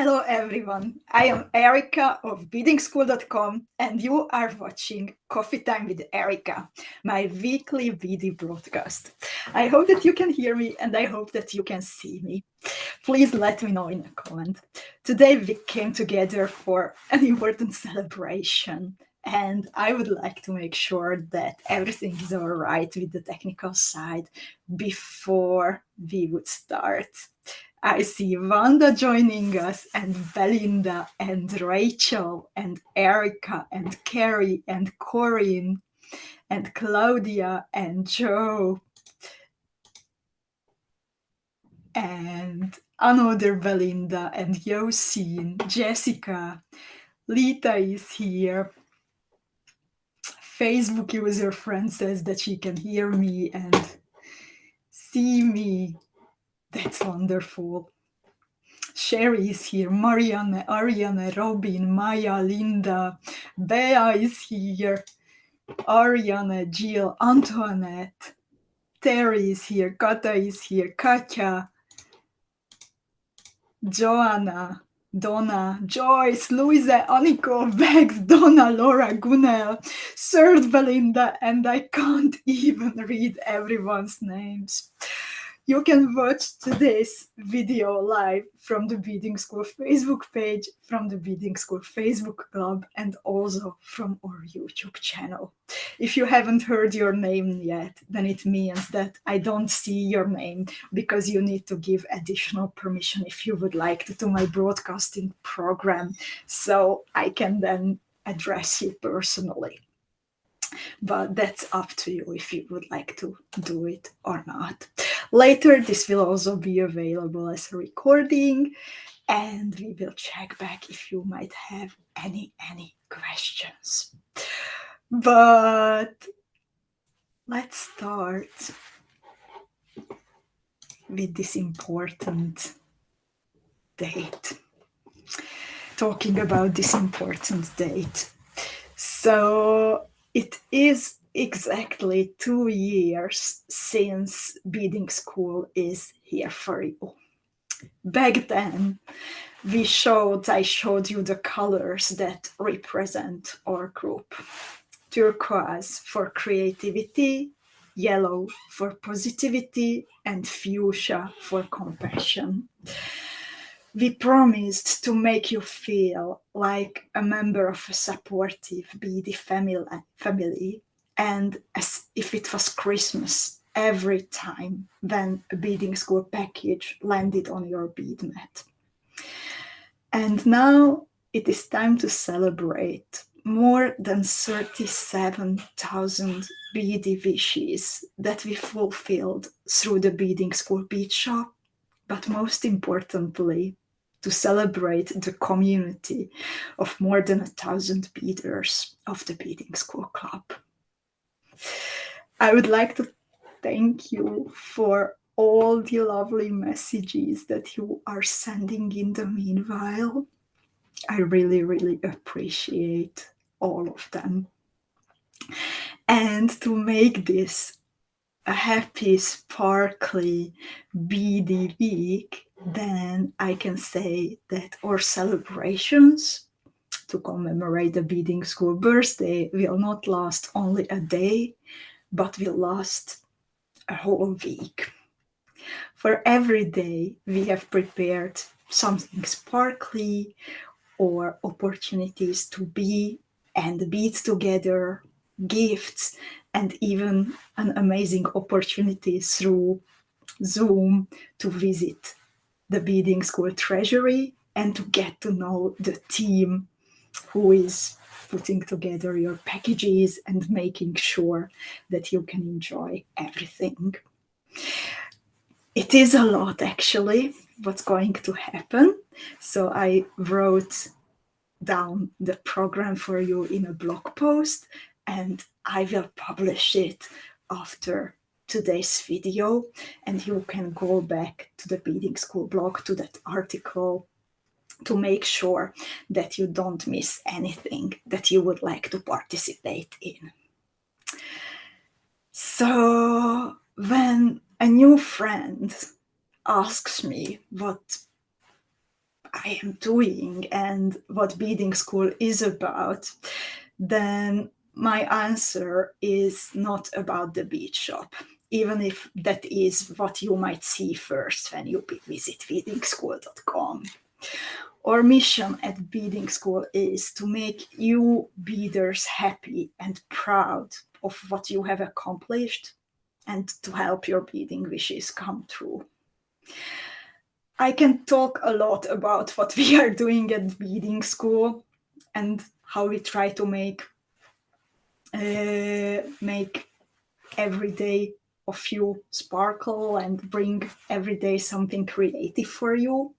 Hello everyone, I am Erika of Beadingschool.com and you are watching Coffee Time with Erika, my weekly BD broadcast. I hope that you can hear me and I hope that you can see me. Please let me know in a comment. Today we came together for an important celebration and I would like to make sure that everything is all right with the technical side before we would start. I see Wanda joining us, and Belinda, and Rachel, and Erika, and Carrie, and Corinne, and Claudia, and Joe, and another Belinda, and Yosin, Jessica, Lita is here. Facebook user friend says that she can hear me and see me. That's wonderful. Sherry is here, Marianne, Ariane, Robin, Maya, Linda, Bea is here, Ariane, Jill, Antoinette, Terry is here, Kata is here, Katja, Joanna, Donna, Joyce, Louise, Aniko, Bex, Donna, Laura, Gunel, third Belinda, and I can't even read everyone's names. You can watch today's video live from the Beading School Facebook page, from the Beading School Facebook club, and also from our YouTube channel. If you haven't heard your name yet, then it means that I don't see your name because you need to give additional permission if you would like to my broadcasting program, so I can then address you personally. But that's up to you if you would like to do it or not. Later, this will also be available as a recording, and we will check back if you might have any questions. But let's start with this important date. Talking about this important date. So it is exactly 2 years since Beading School is here for you. Back then, I showed you the colors that represent our group. Turquoise for creativity, yellow for positivity, and fuchsia for compassion. We promised to make you feel like a member of a supportive BD family, and as if it was Christmas every time when a Beading School package landed on your bead mat. And now it is time to celebrate more than 37,000 BD wishes that we fulfilled through the Beading School bead shop, but most importantly, to celebrate the community of more than 1,000 beaders of the Beading School Club. I would like to thank you for all the lovely messages that you are sending in the meanwhile. I really appreciate all of them. And to make this a happy, sparkly, beady week, then I can say that our celebrations to commemorate the Beading School Birthday will not last only a day, but will last a whole week. For every day, we have prepared something sparkly or opportunities to be and bead together, gifts, and even an amazing opportunity through Zoom to visit the Beading School Treasury and to get to know the team who is putting together your packages and making sure that you can enjoy everything. It is a lot, actually, what's going to happen. So I wrote down the program for you in a blog post, and I will publish it after today's video, and you can go back to the Beading School blog, to that article, to make sure that you don't miss anything that you would like to participate in. So when a new friend asks me what I I am doing and what beading school is about, then my answer is not about the bead shop, even if that is what you might see first when you visit beadingschool.com. Our mission at Beading School is to make you beaders happy and proud of what you have accomplished and to help your beading wishes come true. I can talk a lot about what we are doing at Beading School and how we try to make every day of you sparkle and bring every day something creative for you.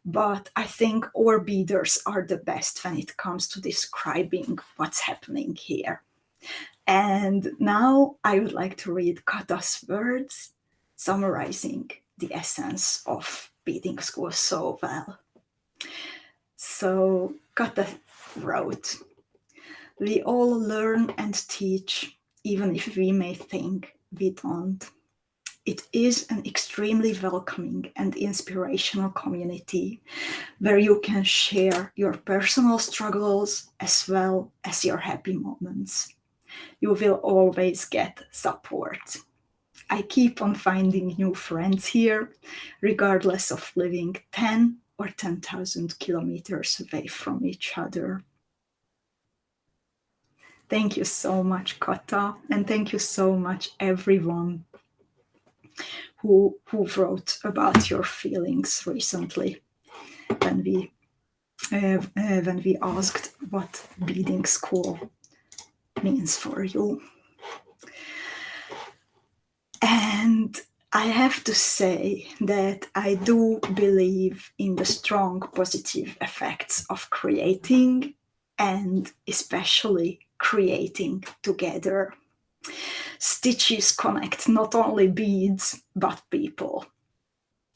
But I think our beaders are the best when it comes to describing what's happening here. And now I would like to read Kata's words summarizing the essence of Beading School so well. So Kata wrote, "We all learn and teach, even if we may think we don't. It is an extremely welcoming and inspirational community where you can share your personal struggles as well as your happy moments. You will always get support. I keep on finding new friends here, regardless of living 10 or 10,000 kilometers away from each other." Thank you so much, Kata, and thank you so much, everyone who wrote about your feelings recently when we asked what beading school means for you. And I have to say that I do believe in the strong positive effects of creating, and especially creating together. Stitches connect not only beads, but people.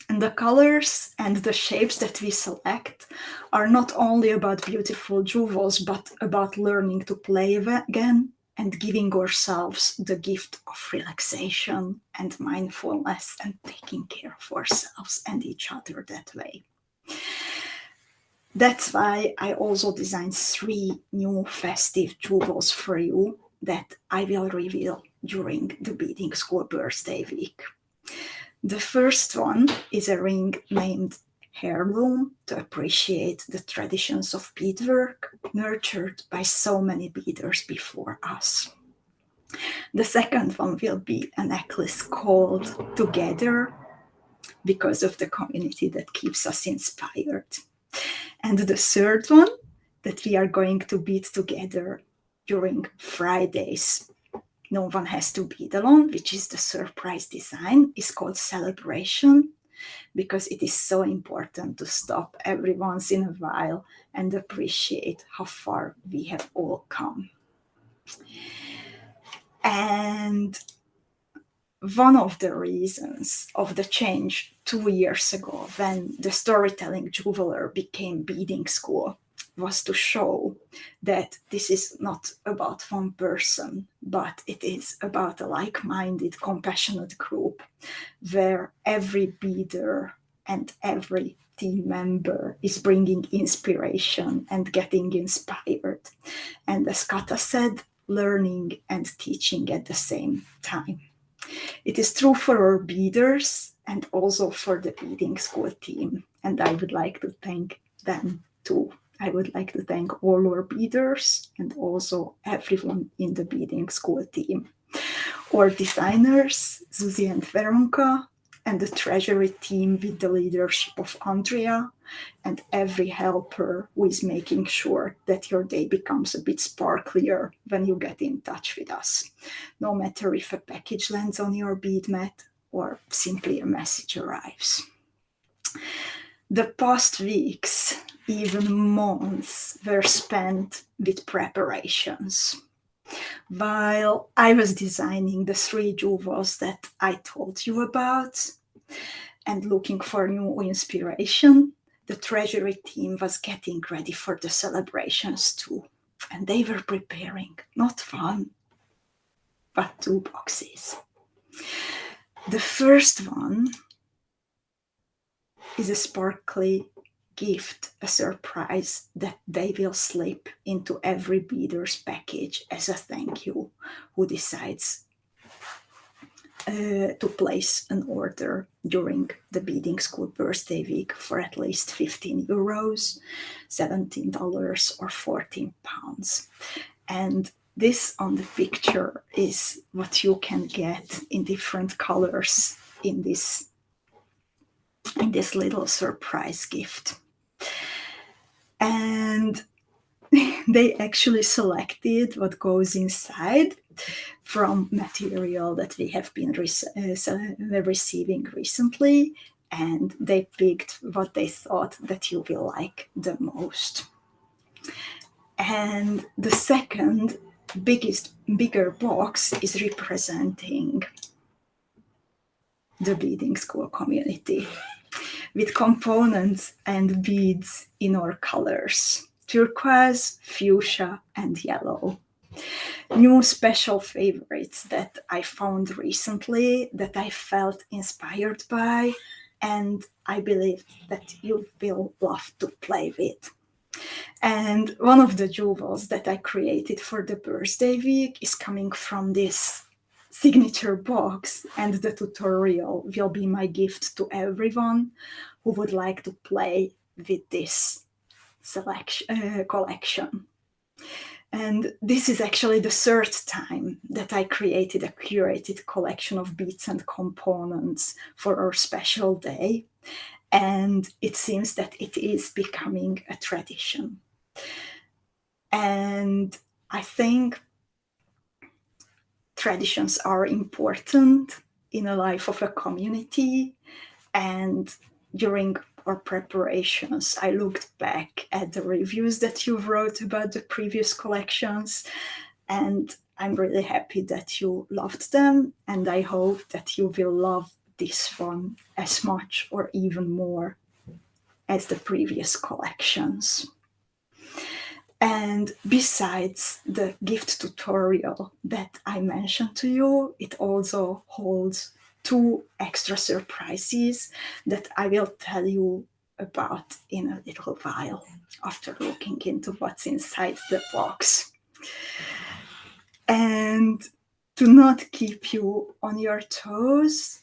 And the colors and the shapes that we select are not only about beautiful jewels, but about learning to play again and giving ourselves the gift of relaxation and mindfulness and taking care of ourselves and each other that way. That's why I also designed 3 new festive jewels for you that I will reveal during the Beading School Birthday week. The first one is a ring named Heirloom to appreciate the traditions of beadwork nurtured by so many beaders before us. The second one will be a necklace called Together because of the community that keeps us inspired. And the third one that we are going to bead together during Fridays. No one has to bead alone, which is the surprise design, is called Celebration, because it is so important to stop every once in a while and appreciate how far we have all come. And one of the reasons of the change 2 years ago when the storytelling jeweler became Beading School was to show that this is not about one person, but it is about a like-minded, compassionate group where every beader and every team member is bringing inspiration and getting inspired. And as Kata said, learning and teaching at the same time. It is true for our beaders and also for the Beading School team. And I would like to thank them too. I would like to thank all our beaders and also everyone in the Beading School team. Our designers, Susie and Veronka, and the treasury team with the leadership of Andrea, and every helper who is making sure that your day becomes a bit sparklier when you get in touch with us, no matter if a package lands on your bead mat or simply a message arrives. The past weeks, even months, were spent with preparations. While I was designing the 3 jewels that I told you about and looking for new inspiration, the treasury team was getting ready for the celebrations too. And they were preparing not 1, but 2 boxes. The first one is a sparkly gift a surprise that they will slip into every beader's package as a thank you who decides to place an order during the Beadingschool Birthday week for at least €15, $17 or £14. And this on the picture is what you can get in different colors in this little surprise gift. And they actually selected what goes inside from material that we have been receiving recently, and they picked what they thought that you will like the most. And the second bigger box is representing the Beadingschool community, with components and beads in our colors: turquoise, fuchsia, and yellow. New special favorites that I found recently that I felt inspired by, and I believe that you will love to play with. And one of the jewels that I created for the birthday week is coming from this signature box, and the tutorial will be my gift to everyone who would like to play with this collection. And this is actually the third time that I created a curated collection of beads and components for our special day. And it seems that it is becoming a tradition. And I think traditions are important in the life of a community. And during our preparations, I looked back at the reviews that you wrote about the previous collections, and I'm really happy that you loved them, and I hope that you will love this one as much or even more as the previous collections. And besides the gift tutorial that I mentioned to you, it also holds 2 extra surprises that I will tell you about in a little while after looking into what's inside the box. And to not keep you on your toes,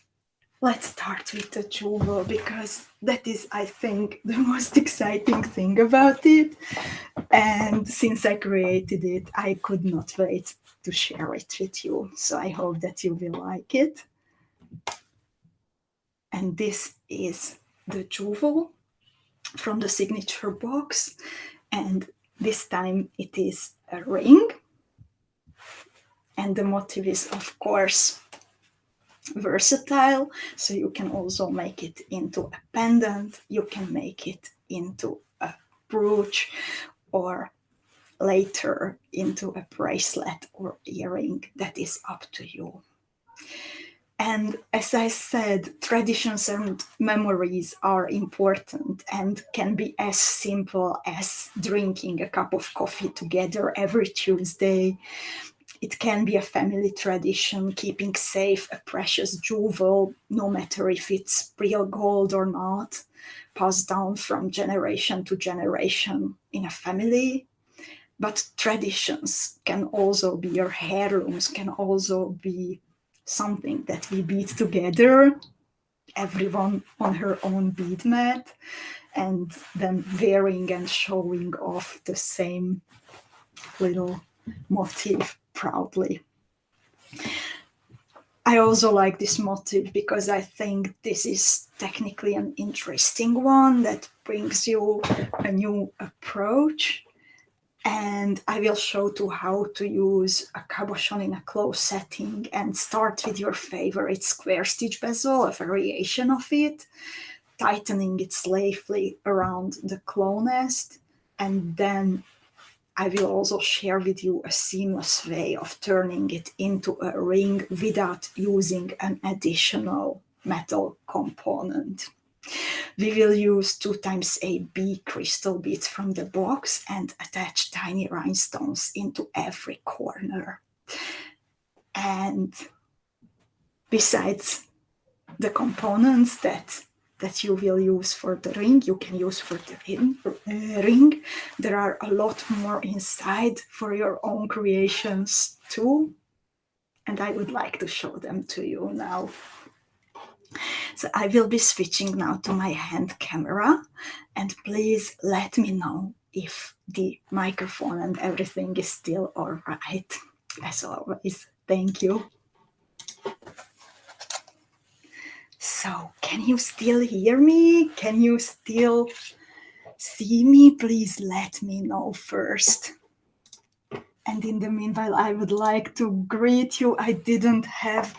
let's start with the jewel, because that is, I think, the most exciting thing about it. And since I created it, I could not wait to share it with you. So I hope that you will like it. And this is the jewel from the signature box. And this time it is a ring. And the motif is, of course, versatile. So you can also make it into a pendant. You can make it into a brooch, or later into a bracelet or earring. That is up to you. And as I said, traditions and memories are important and can be as simple as drinking a cup of coffee together every Tuesday. It can be a family tradition, keeping safe a precious jewel, no matter if it's real gold or not, passed down from generation to generation in a family. But traditions can also be your heirlooms, can also be something that we bead together, everyone on her own bead mat, and then wearing and showing off the same little motif proudly. I also like this motif because I think this is technically an interesting one that brings you a new approach. And I will show you how to use a cabochon in a close setting, and start with your favorite square stitch bezel, a variation of it, tightening it safely around the claw nest. And then I will also share with you a seamless way of turning it into a ring without using an additional metal component. We will use 2xAB crystal beads from the box and attach tiny rhinestones into every corner. And besides the components that that you will use for the ring, you can use for the ring. There are a lot more inside for your own creations too. And I would like to show them to you now. So I will be switching now to my hand camera, and please let me know if the microphone and everything is still all right. As always, thank you. So, can you still hear me? Can you still see me? Please let me know first. And in the meanwhile, I would like to greet you. I didn't have.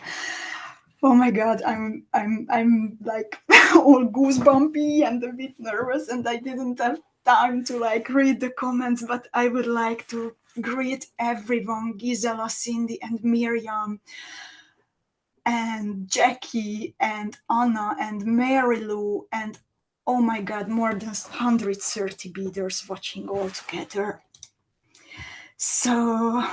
Oh my God, I'm like all goosebumpy and a bit nervous, and I didn't have time to like read the comments. But I would like to greet everyone: Gisela, Cindy, and Miriam, and Jackie, and Anna, and Mary Lou, and oh my God, more than 130 beaders watching all together. So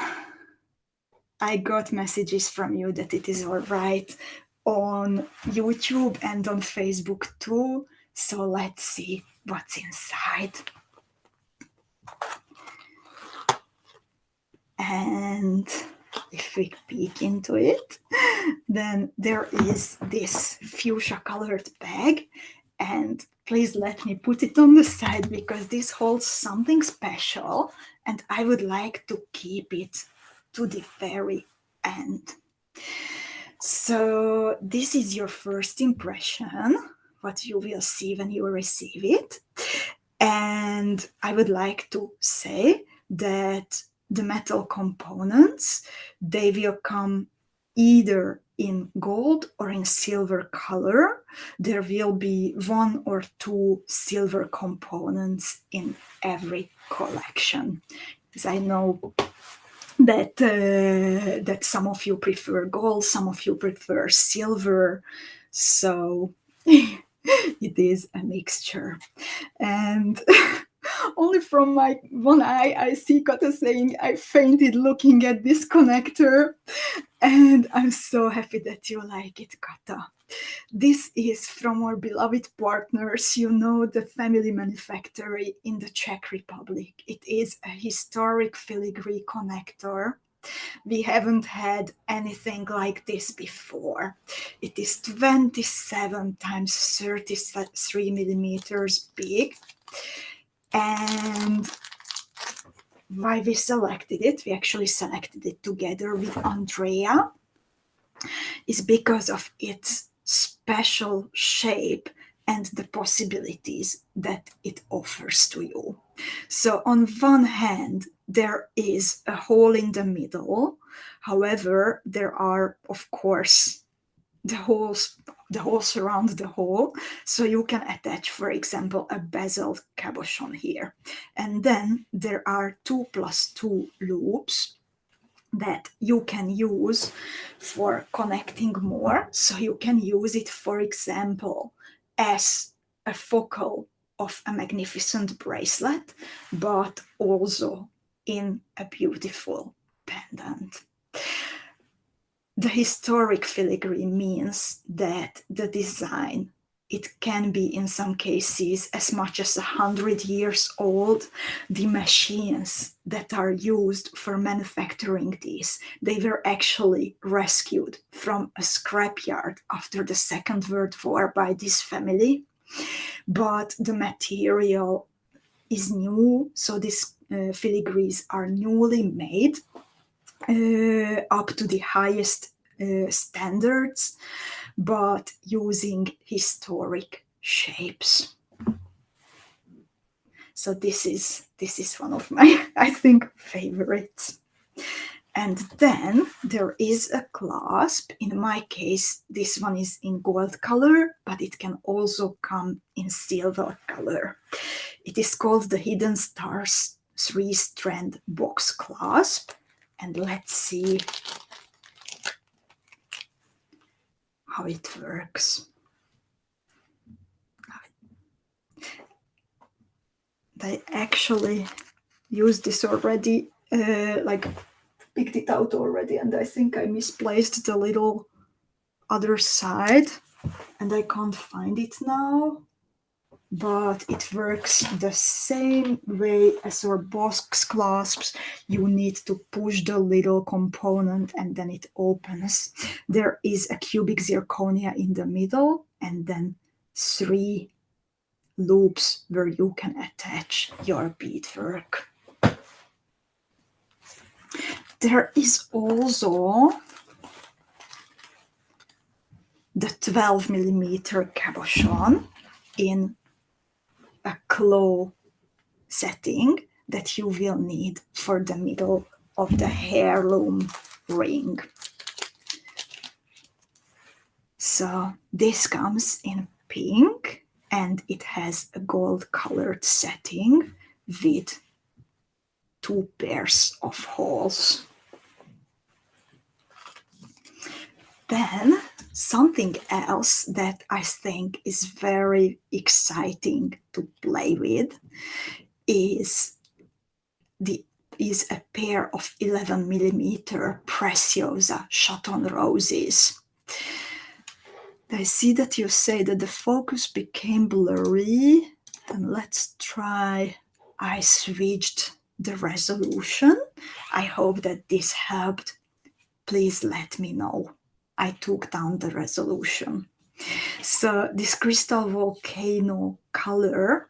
I got messages from you that it is all right on YouTube and on Facebook too. So let's see what's inside. And if we peek into it, then there is this fuchsia colored bag. And please let me put it on the side because this holds something special and I would like to keep it to the very end. So this is your first impression, what you will see when you receive it. And I would like to say that the metal components, they will come either in gold or in silver color. There will be 1 or 2 silver components in every collection. Because I know that that some of you prefer gold, some of you prefer silver, so it is a mixture. And only from my one eye I see Kata saying I fainted looking at this connector, and I'm so happy that you like it, Kata. This is from our beloved partners, you know, the family manufacturer in the Czech Republic. It is a historic filigree connector. We haven't had anything like this before. It is 27 times 33 millimeters big. And why we selected it, we actually selected it together with Andrea, is because of its special shape and the possibilities that it offers to you. So on one hand, there is a hole in the middle. However, there are, of course, the holes around the hole. So you can attach, for example, a bezel cabochon here. And then there are 2+2 loops that you can use for connecting more. So you can use it, for example, as a focal of a magnificent bracelet, but also in a beautiful pendant. The historic filigree means that the design, it can be in some cases as much as 100 years old. The machines that are used for manufacturing these, they were actually rescued from a scrapyard after the Second World War by this family. But the material is new, so these filigrees are newly made up to the highest standards, but using historic shapes. So this is one of my, I think, favorites. And then there is a clasp. In my case, this one is in gold color, but it can also come in silver color. It is called the Hidden Stars 3-strand box clasp. And let's see how it works. I actually used this already, like picked it out already, and I think I misplaced the little other side. and I can't find it now, but it works the same way as our box clasps. You need to push the little component and then it opens. There is a cubic zirconia in the middle and then 3 loops where you can attach your beadwork. There is also the 12mm cabochon in a claw setting that you will need for the middle of the heirloom ring. So this comes in pink and it has a gold colored setting with 2 pairs of holes. Then something else that I think is very exciting to play with is a pair of 11mm Preciosa Chaton roses. I see that you say that the focus became blurry. Then let's try. I switched the resolution. I hope that this helped. Please let me know. I took down the resolution. So this crystal volcano color,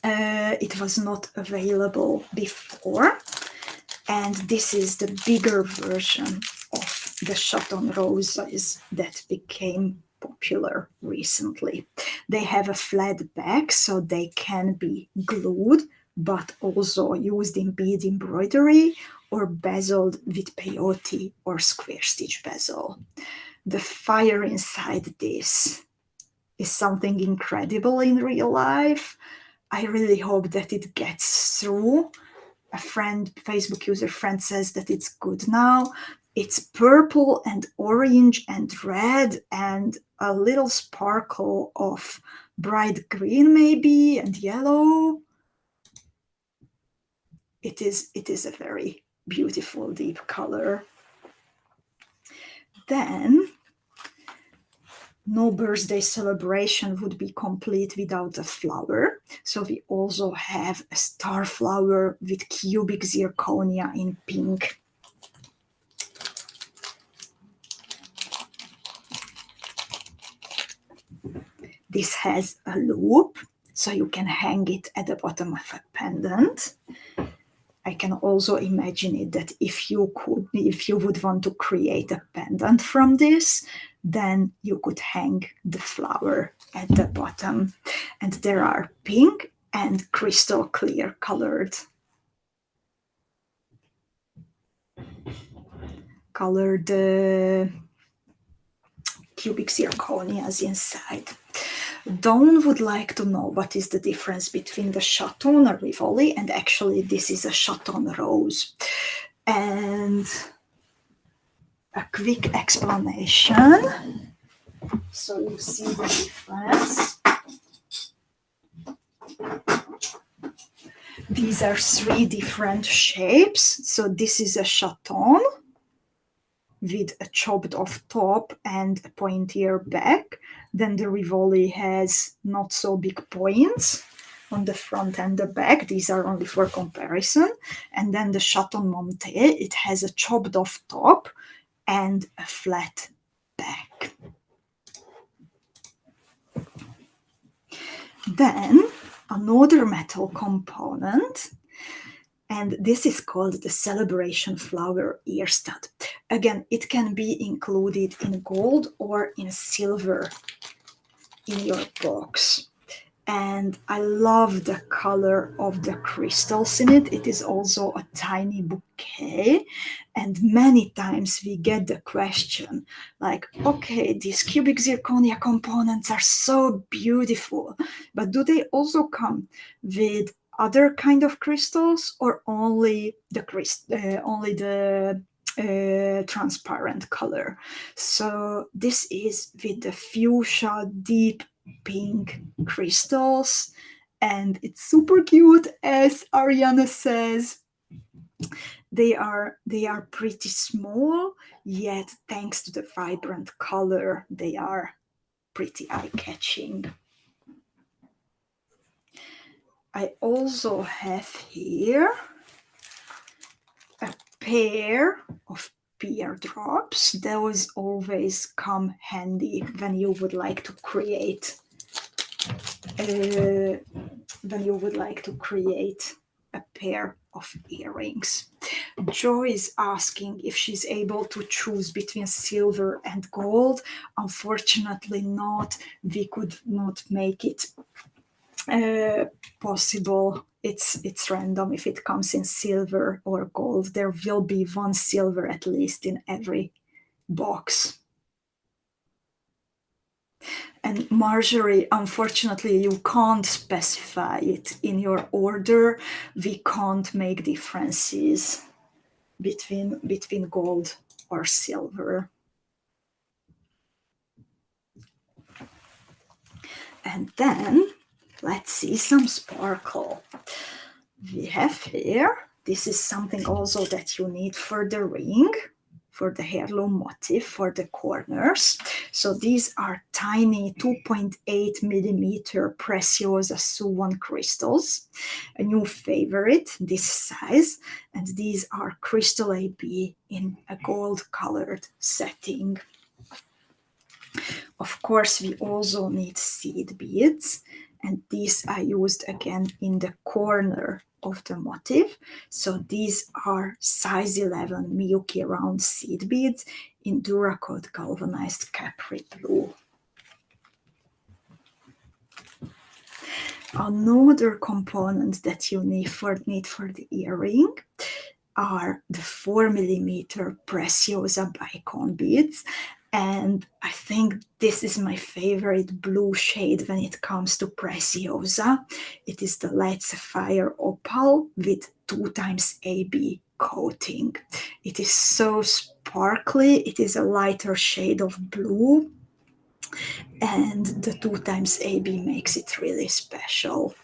it was not available before, and this is the bigger version of the Chaton roses that became popular recently. They have a flat back, so they can be glued, but also used in bead embroidery or bezeled with peyote or square stitch bezel. The fire inside this is something incredible in real life. I really hope that it gets through. A Facebook user friend says that it's good now. It's purple and orange and red and a little sparkle of bright green maybe and yellow. It is a very beautiful deep color. Then no birthday celebration would be complete without a flower. So we also have a star flower with cubic zirconia in pink. This has a loop, so you can hang it at the bottom of a pendant. I can also imagine it that if you would want to create a pendant from this, then you could hang the flower at the bottom. And there are pink and crystal clear colored cubic zirconias inside. Dawn would like to know what is the difference between the Chaton or Rivoli, and actually this is a Chaton rose. And a quick explanation. So you see the difference. These are 3 different shapes. So this is a Chaton with a chopped off top and a pointier back. Then the Rivoli has not so big points on the front and the back. These are only for comparison. And then the Chaton Monte, it has a chopped off top and a flat back. Then another metal component, and this is called the Celebration Flower Ear Stud. Again, it can be included in gold or in silver in your box. And I love the color of the crystals in it. It is also a tiny bouquet. And many times we get the question like, okay, these cubic zirconia components are so beautiful, but do they also come with other kind of crystals or only the transparent color? So this is with the fuchsia deep pink crystals, and it's super cute, as Ariana says. they are pretty small, yet thanks to the vibrant color, they are pretty eye-catching. I also have here a pair of pear drops. Those always come handy when you would like to create a pair of earrings. Joy is asking if she's able to choose between silver and gold. Unfortunately not. We could not make it possible. It's random if it comes in silver or gold. There will be one silver at least in every box. And Marjorie, unfortunately, you can't specify it in your order. We can't make differences between gold or silver. And then let's see some sparkle. We have here, this is something also that you need for the ring, for the heirloom motif, for the corners. So these are tiny 2.8 millimeter Preciosa Suwon crystals, a new favorite, this size, and these are crystal AB in a gold colored setting. Of course, we also need seed beads, and these I used again in the corner of the motif. So these are size 11 Miyuki round seed beads in Duracoat galvanized Capri blue. Another component that you need for the earring are the 4 millimeter Preciosa bicone beads. And I think this is my favorite blue shade when it comes to Preciosa. It is the light sapphire opal with 2x AB coating. It is so sparkly. It is a lighter shade of blue, and the 2x AB makes it really special.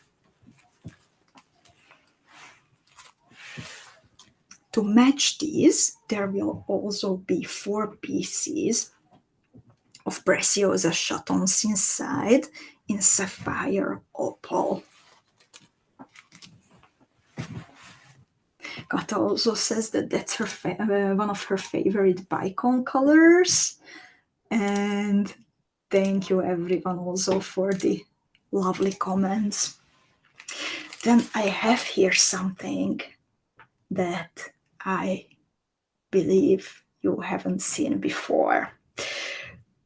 To match these, there will also be 4 pieces of Preciosa chatons inside in sapphire opal. Kata also says that that's her one of her favorite bicone colors. And thank you everyone also for the lovely comments. Then I have here something that I believe you haven't seen before.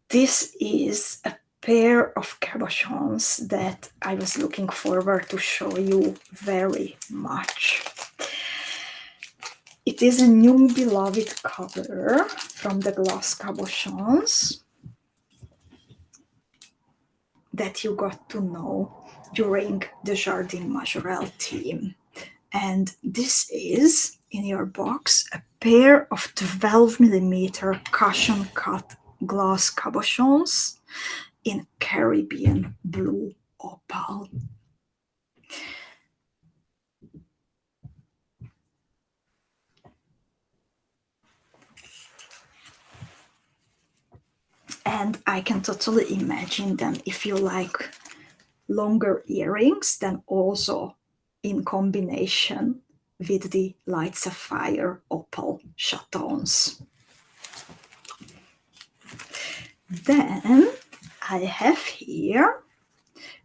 This is a pair of cabochons that I was looking forward to show you very much. It is a new beloved color from the glass cabochons that you got to know during the Jardin Majorelle theme. And this is, in your box, a pair of 12 millimeter cushion cut glass cabochons in Caribbean blue opal. And I can totally imagine them, if you like longer earrings, then also in combination with the light sapphire opal chatons. Then I have here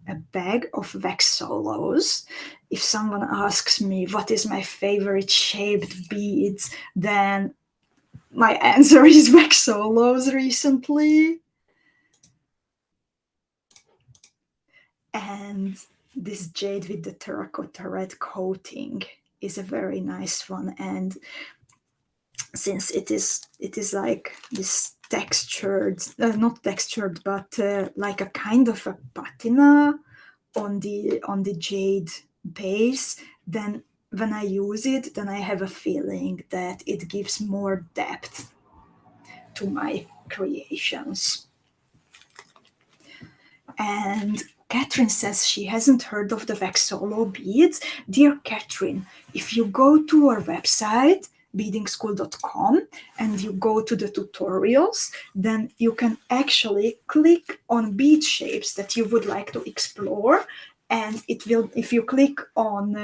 a bag of Vexolos. If someone asks me what is my favorite shaped beads, then my answer is Vexolos recently. And this jade with the terracotta red coating is a very nice one. And since it is like this textured, not textured, but like a kind of a patina on the jade base, then when I use it, then I have a feeling that it gives more depth to my creations. And Catherine says she hasn't heard of the Vexolo beads. Dear Catherine, if you go to our website beadingschool.com and you go to the tutorials, then you can actually click on bead shapes that you would like to explore, and it will, if you click on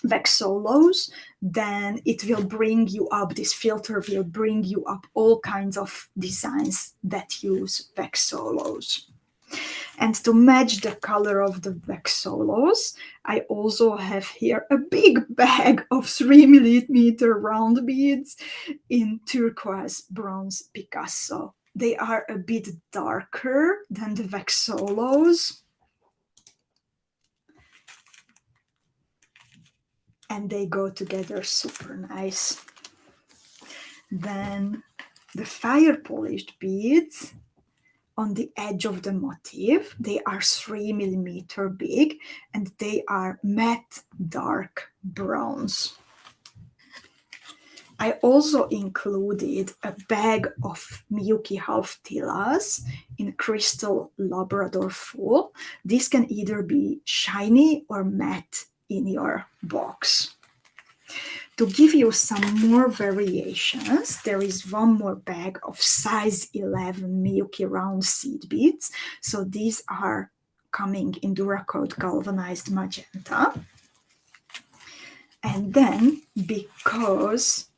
wax solos, then it will bring you up, this filter will bring you up all kinds of designs that use wax solos. And to match the color of the wax solos, I also have here a big bag of 3mm round beads in turquoise bronze Picasso. They are a bit darker than the wax solos, and they go together super nice. Then the fire polished beads on the edge of the motif, they are 3mm big and they are matte dark bronze. I also included a bag of Miyuki half tillas in crystal Labrador full. This can either be shiny or matte in your box. To give you some more variations, there is one more bag of size 11 Miyuki round seed beads. So these are coming in Duracoat galvanized magenta. And then, because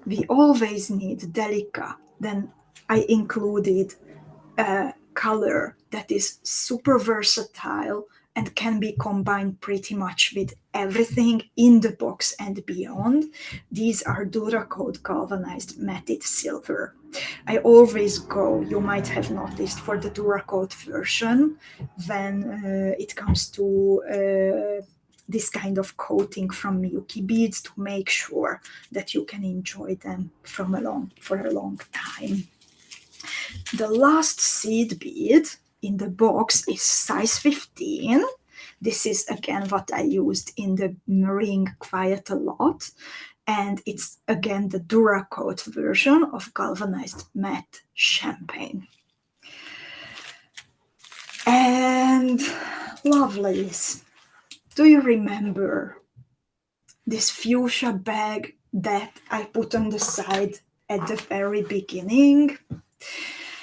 we always need delica, then I included a color that is super versatile and can be combined pretty much with everything in the box and beyond. These are Duracoat galvanized matted silver. I always go, you might have noticed, for the Duracoat version when it comes to this kind of coating from Miyuki beads, to make sure that you can enjoy them for a long time. The last seed bead in the box is size 15. This is again what I used in the ring quite a lot. And it's again the Duracoat version of galvanized matte champagne. And lovelies, do you remember this fuchsia bag that I put on the side at the very beginning?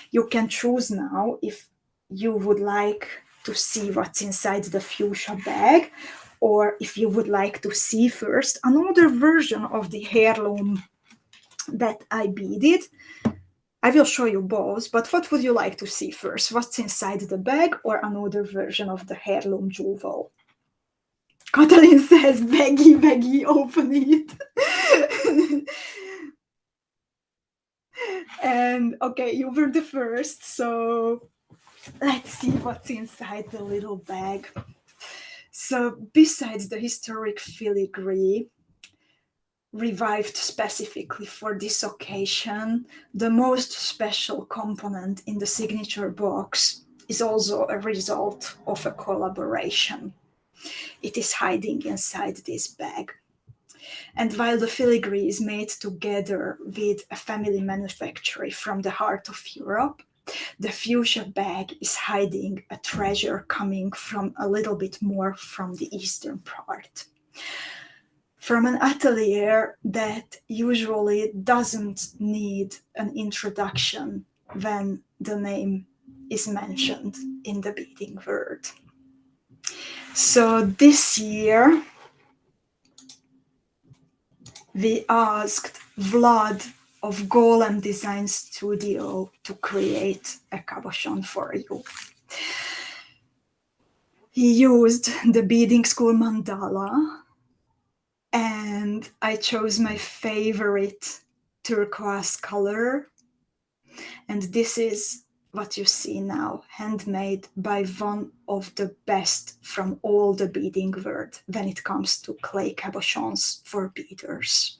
You can choose now if you would like to see what's inside the fuchsia bag, or if you would like to see first another version of the heirloom that I beaded. I will show you both, but what would you like to see first? What's inside the bag or another version of the heirloom jewel? Katalin says, Beggy, open it. And okay, you were the first, so let's see what's inside the little bag. So besides the historic filigree, revived specifically for this occasion, the most special component in the signature box is also a result of a collaboration. It is hiding inside this bag. And while the filigree is made together with a family manufacturer from the heart of Europe, the fuchsia bag is hiding a treasure coming from a little bit more from the eastern part. From an atelier that usually doesn't need an introduction when the name is mentioned in the beading word. So this year, we asked Vlad of Golem Design Studio to create a cabochon for you. He used the Beadingschool mandala, and I chose my favorite turquoise color. And this is what you see now, handmade by one of the best from all the beading world when it comes to clay cabochons for beaders.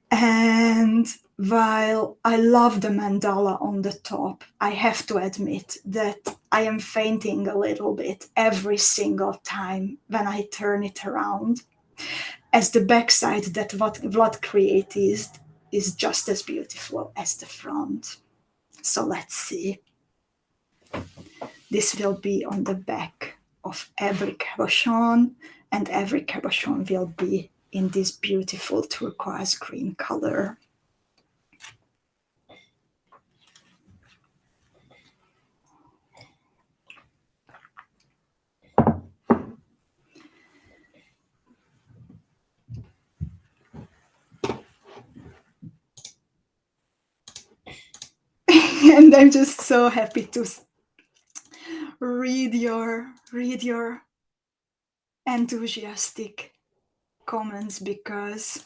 And while I love the mandala on the top, I have to admit that I am fainting a little bit every single time when I turn it around, as the backside that what Vlad created is just as beautiful as the front. So let's see. This will be on the back of every cabochon, and every cabochon will be in this beautiful turquoise green color. And I'm just so happy to read your enthusiastic comments, because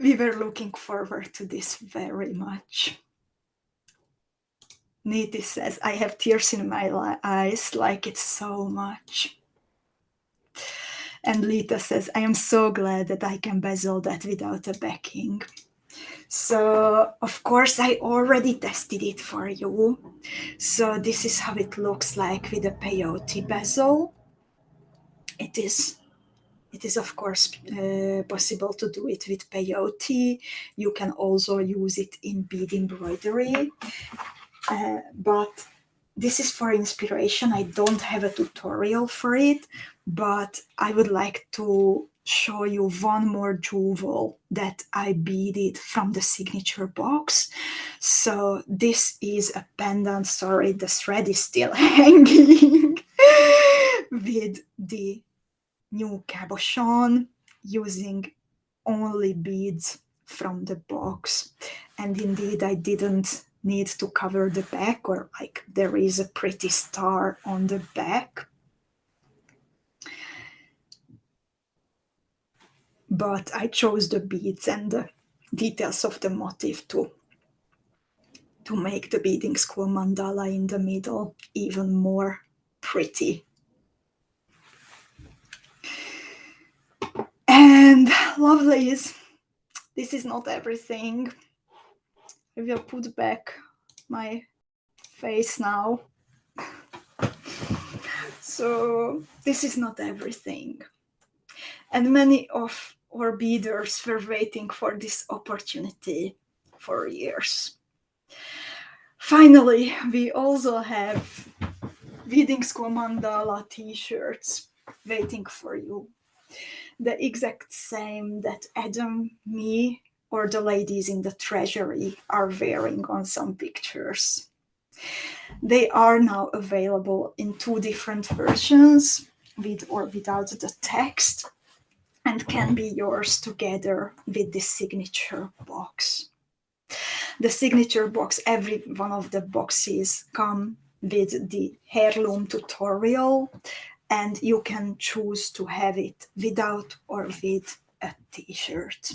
we were looking forward to this very much. Niti says, I have tears in my eyes, like it so much. And Lita says, I am so glad that I can bezel that without a backing. So, of course, I already tested it for you. So this is how it looks like with a peyote bezel. It is, of course, possible to do it with peyote. You can also use it in bead embroidery. But this is for inspiration. I don't have a tutorial for it, but I would like to show you one more jewel that I beaded from the signature box. So this is a pendant. Sorry, the thread is still hanging with the new cabochon, using only beads from the box. And indeed, I didn't need to cover the back, or like there is a pretty star on the back. But I chose the beads and the details of the motif to make the Beadingschool mandala in the middle even more pretty. And lovelies, this is not everything. I will put back my face now. So this is not everything. And many of our beaders were waiting for this opportunity for years. Finally, we also have Beadingschool mandala t-shirts waiting for you. The exact same that Adam, me, or the ladies in the treasury are wearing on some pictures. They are now available in 2 different versions, with or without the text, and can be yours together with the signature box. The signature box, every one of the boxes come with the heirloom tutorial, and you can choose to have it without or with a t-shirt.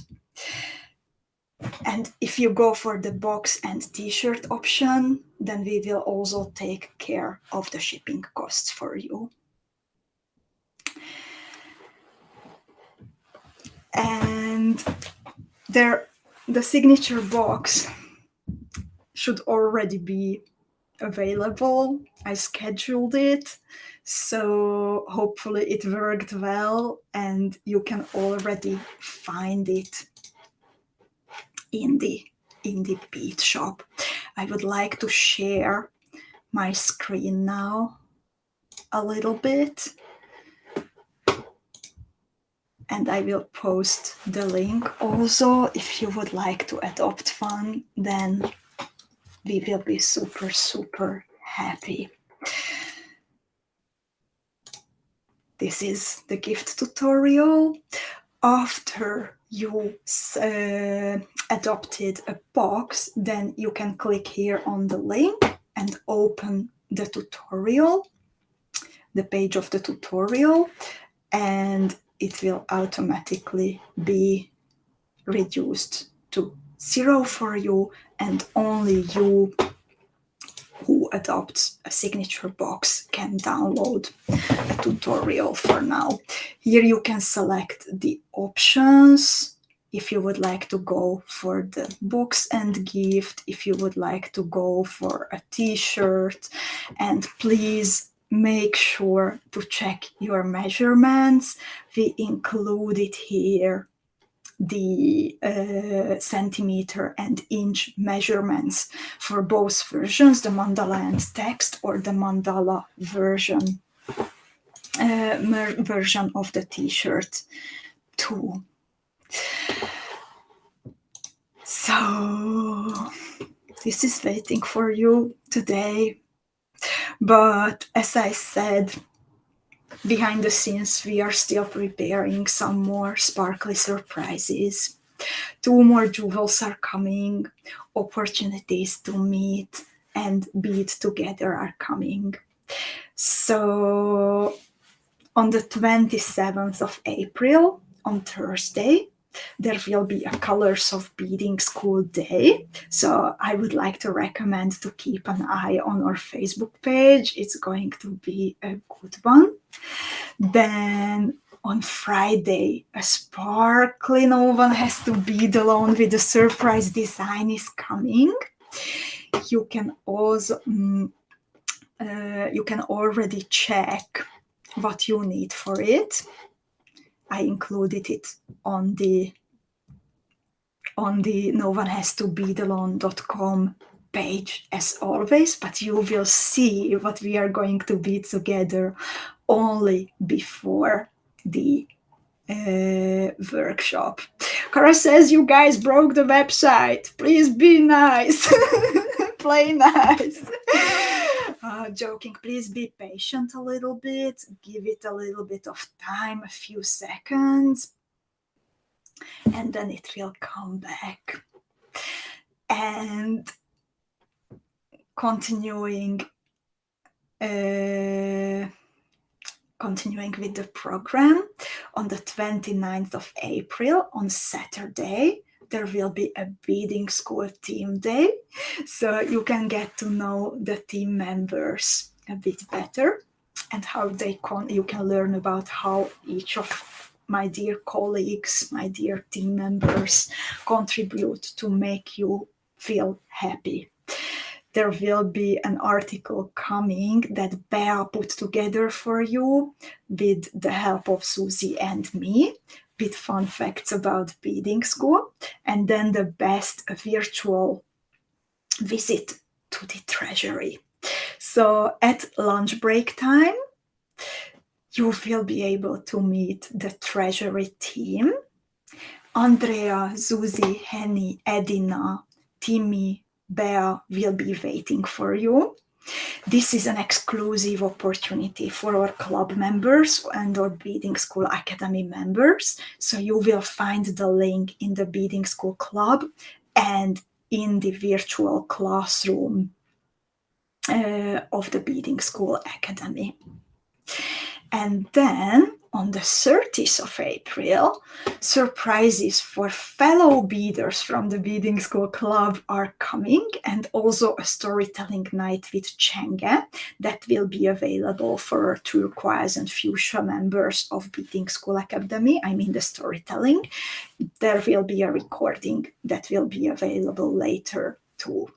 And if you go for the box and t-shirt option, then we will also take care of the shipping costs for you. And the signature box should already be available. I scheduled it, so hopefully it worked well and you can already find it in the bead shop. I would like to share my screen now a little bit, and I will post the link also. If you would like to adopt one, then we will be super happy. This is the gift tutorial. After you adopted a box, then you can click here on the link and open the tutorial, the page of the tutorial, and it will automatically be reduced to 0 for you, and only you who adopts a signature box can download a tutorial for now. Here you can select the options if you would like to go for the box and gift, if you would like to go for a t-shirt, and please make sure to check your measurements. We included here the centimeter and inch measurements for both versions, the mandala and text or the mandala version. version of the t-shirt too. So this is waiting for you today. But as I said, behind the scenes, we are still preparing some more sparkly surprises. 2 more jewels are coming, opportunities to meet and bead together are coming. So on the 27th of April, on Thursday, there will be a Colors of Beading School Day. So I would like to recommend to keep an eye on our Facebook page. It's going to be a good one. Then on Friday, a sparkly No One Has to Bead Alone with a surprise design is coming. You can also you can already check what you need for it. I included it on the no-one-has-to-beadalone.com page as always, but you will see what we are going to bead together only before the workshop. Cara says you guys broke the website. Please be nice. Play nice. Joking, please be patient a little bit. Give it a little bit of time, a few seconds, and then it will come back. And continuing with the program, on the 29th of April, on Saturday, there will be a Beading School Team Day. So you can get to know the team members a bit better and how you can learn about how each of my dear colleagues, my dear team members contribute to make you feel happy. There will be an article coming that Bea put together for you with the help of Susie and me, with fun facts about beading school, and then the best virtual visit to the treasury. So at lunch break time, you will be able to meet the treasury team. Andrea, Susie, Henny, Edina, Timmy, Bea will be waiting for you. This is an exclusive opportunity for our club members and our Beading School Academy members. So you will find the link in the Beading School Club and in the virtual classroom of the Beading School Academy. And then on the 30th of April, surprises for fellow beaders from the Beading School Club are coming, and also a storytelling night with Chenge that will be available for turquoise and fuchsia members of Beading School Academy. I mean the storytelling. There will be a recording that will be available later too.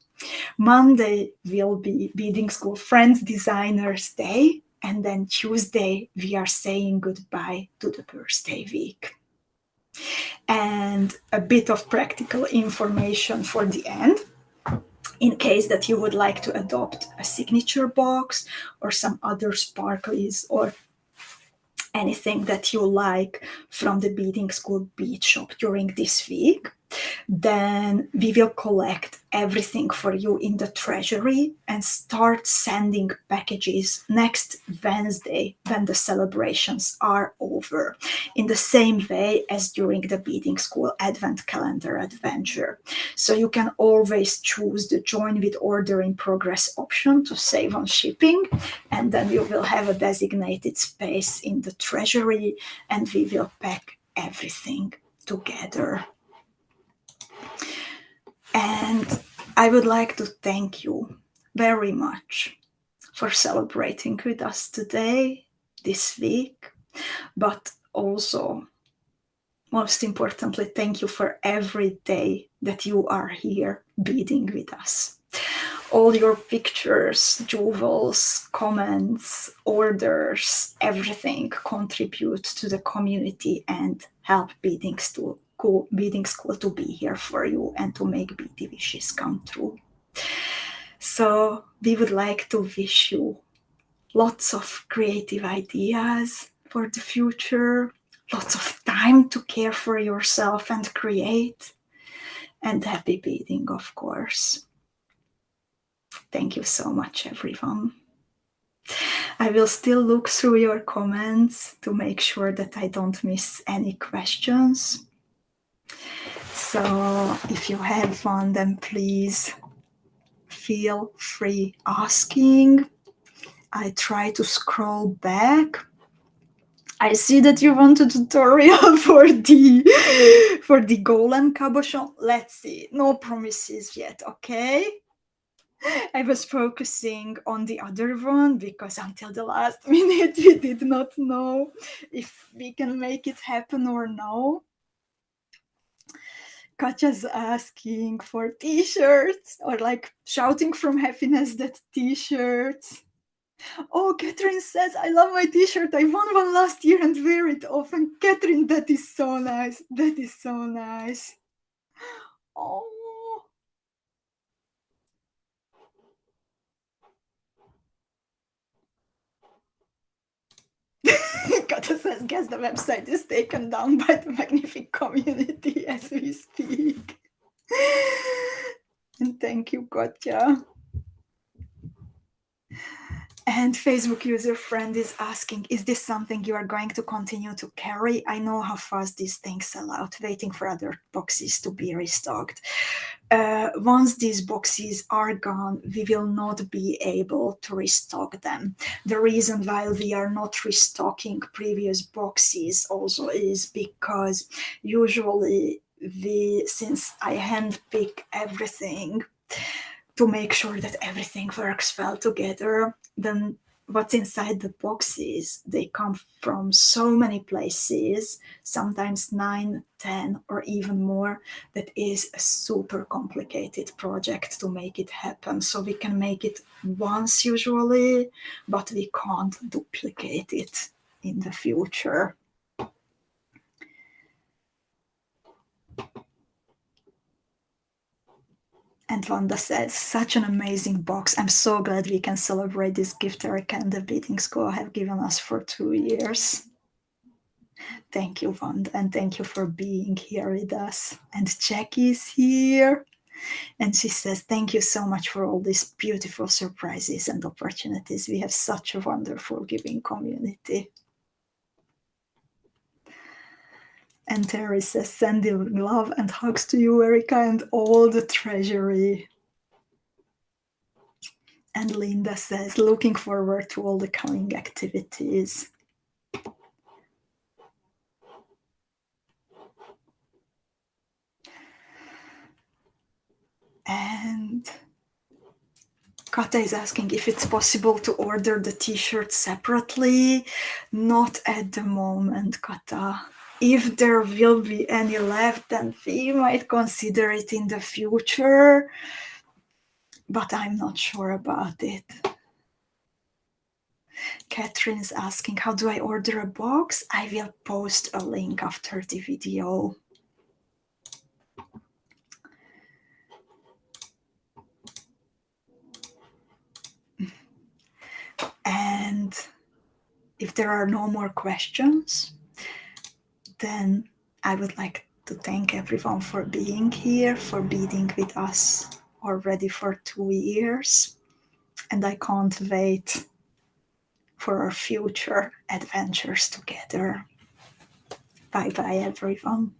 Monday will be Beading School Friends Designers Day. And then Tuesday, we are saying goodbye to the birthday week. And a bit of practical information for the end. In case that you would like to adopt a signature box or some other sparklies or anything that you like from the Beading School bead shop during this week, then we will collect everything for you in the treasury and start sending packages next Wednesday when the celebrations are over, in the same way as during the Beading School Advent Calendar Adventure. So you can always choose the Join with Order in Progress option to save on shipping, and then you will have a designated space in the treasury and we will pack everything together. And I would like to thank you very much for celebrating with us today, this week, but also, most importantly, thank you for every day that you are here beading with us. All your pictures, jewels, comments, orders, everything contribute to the community and help Beading School to be here for you and to make beady wishes come true. So we would like to wish you lots of creative ideas for the future, lots of time to care for yourself and create, and happy beading, of course. Thank you so much, everyone. I will still look through your comments to make sure that I don't miss any questions. So if you have one, then please feel free asking. I try to scroll back. I see that you want a tutorial for the golem cabochon. Let's see. No promises yet, okay? I was focusing on the other one because until the last minute we did not know if we can make it happen or no. Katja's asking for t-shirts, or like shouting from happiness that t-shirts. Oh, Catherine says, I love my t-shirt. I won one last year and wear it often. Catherine, that is so nice. That is so nice. Oh. Katja says, guess the website is taken down by the magnific community as we speak. And thank you, Katja. And Facebook user friend is asking, is this something you are going to continue to carry? I know how fast these things sell out, waiting for other boxes to be restocked. Once these boxes are gone, we will not be able to restock them. The reason why we are not restocking previous boxes also is because usually since I handpick everything to make sure that everything works well together, then what's inside the boxes, they come from so many places, sometimes 9, 10, or even more. That is a super complicated project to make it happen. So we can make it once usually, but we can't duplicate it in the future. And Wanda says, such an amazing box. I'm so glad we can celebrate this gift Erika and the Beadingschool have given us for 2 years. Thank you, Wanda, and thank you for being here with us. And Jackie's here. And she says, thank you so much for all these beautiful surprises and opportunities. We have such a wonderful giving community. And Terry says, sending love and hugs to you, Erika, and all the treasury. And Linda says, looking forward to all the coming activities. And Kata is asking if it's possible to order the t-shirt separately. Not at the moment, Kata. If there will be any left, then we might consider it in the future, but I'm not sure about it. Catherine is asking, how do I order a box? I will post a link after the video. And if there are no more questions, then I would like to thank everyone for being here, for beading with us already for 2 years. And I can't wait for our future adventures together. Bye bye, everyone.